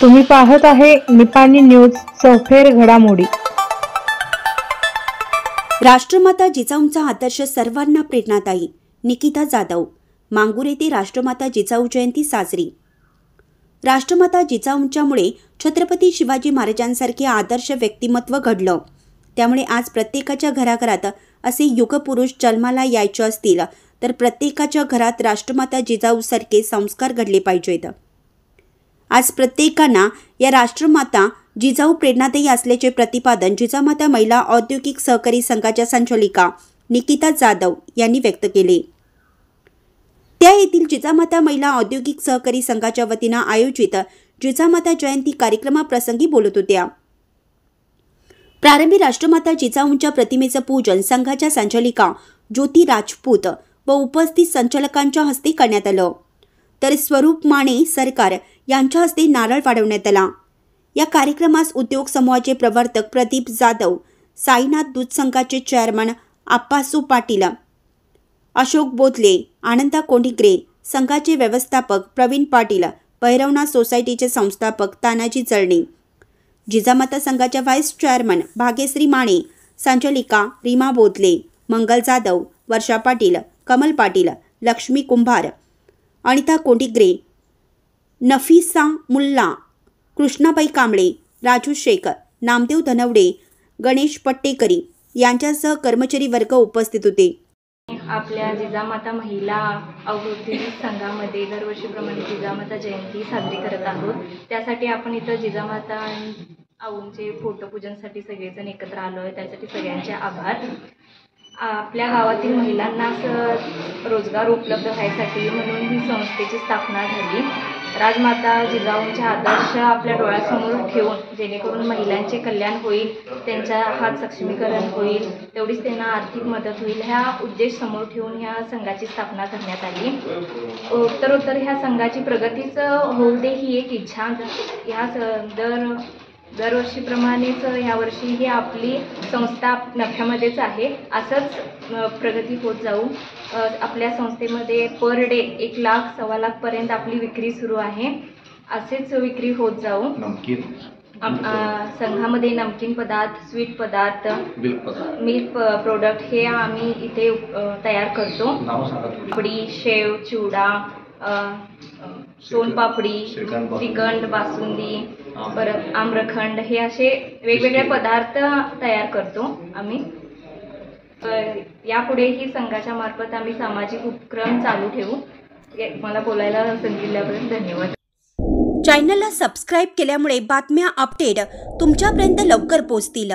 तुम्ही पाहत आहे निपाणी न्यूज चौफेर घडामोडी। राष्ट्रमाता जिजाऊंचा आदर्श सर्वांना प्रेरणादायी। निकिता जाधव, मांगूर येथे राष्ट्रमाता जिजाऊ जयंती साजरी। राष्ट्रमाता जिजाऊंच्यामुळे छत्रपती शिवाजी महाराजांसारखे आदर्श व्यक्तिमत्व घडलं। त्यामुळे आज प्रत्येकाच्या घराघरात असे युगपुरुष जन्माला यायचे असतील तर प्रत्येकाच्या घरात राष्ट्रमाता जिजाऊसारखे संस्कार घडले पाहिजेत। आज प्रत्येकांना या राष्ट्रमाता जिजाऊ प्रेरणादायी असल्याचे प्रतिपादन जिजामाता महिला औद्योगिक सहकारी संघाच्या संचालिका निकिता जाधव यांनी व्यक्त केले। त्या येथील जिजामाता महिला औद्योगिक सहकारी संघाच्या वतीने आयोजित जिजामाता जयंती कार्यक्रमाप्रसंगी बोलत होत्या। प्रारंभी राष्ट्रमाता जिजाऊंच्या प्रतिमेचे पूजन संघाच्या संचालिका ज्योती राजपूत व उपस्थित संचालकांच्या हस्ते करण्यात आलं, तर स्वरूप माने सरकार यांच्या हस्ते नारळ वाढवण्यात आला। या कार्यक्रमास उद्योग समूहाचे प्रवर्तक प्रदीप जाधव, साईनाथ दूध संघाचे चेअरमन आप्पासू पाटील, अशोक बोधले, आनंदा कोंडिग्रे, संघाचे व्यवस्थापक प्रवीण पाटील, भैरवनाथ सोसायटीचे संस्थापक तानाजी जळणे, जिजामाता संघाच्या व्हाईस चेअरमन भाग्यश्री माने, संचालिका रीमा बोधले, मंगल जाधव, वर्षा पाटील, कमल पाटील, लक्ष्मी कुंभार, अनिता कोंडिग्रे, नफीसा मुल्ला, कृष्णाबाई कांबळे, राजू शेख, नामदेव धनवडे, गणेश पट्टेकरी यांच्यासह कर्मचारी वर्ग उपस्थित होते। आपल्या जिजामाता महिला औद्योगिक संघामध्ये दरवर्षीप्रमाणे जिजामाता जयंती साजरी करत आहोत। त्यासाठी आपण इथं जिजामाता आऊंचे फोटो पूजनसाठी सगळेजण एकत्र आलो आहे, त्यासाठी सगळ्यांचे आभार। आपल्या गावातील महिलांना रोजगार उपलब्ध व्हायसाठी म्हणून ही संस्थेची स्थापना झाली। राजमाता जिजाऊंचे आदर्श आपल्या डोळ्यासमोर ठेवून जेणेकरून महिलांचे कल्याण होईल, त्यांच्या हात सक्षमीकरण होईल, तेवढीच त्यांना आर्थिक मदत होईल, ह्या उद्देश समोर ठेवून ह्या संघाची स्थापना करण्यात आली। उत्तरोत्तर ह्या संघाची प्रगतीच होऊ दे ही एक इच्छा। ह्या दरवर्षीप्रमाणेच यावर्षी ही आपली संस्था नफ्यामध्येच आहे, असंच प्रगती होत जाऊ। आपल्या संस्थेमध्ये पर डे 1 लाख, 1.25 लाखपर्यंत आपली विक्री सुरू आहे, असेच विक्री होत जाऊ। संघामध्ये नमकीन पदार्थ, स्वीट पदार्थ, मिल्क प्रोडक्ट हे आम्ही इथे तयार करतो। पापडी, शेव, चिवडा, सोनपापडी, श्रीखंड, बासुंदी, परत आम्रखंड हे असे वेगवेगळे पदार्थ तयार करतो आम्ही। यापुढे ही संघाच्या मार्फत आम्ही सामाजिक उपक्रम चालू ठेवू। मला बोलायला संधी दिल्याबद्दल धन्यवाद। चॅनलला सबस्क्राईब केल्यामुळे बातम्या अपडेट तुमच्यापर्यंत लवकर पोहोचतील।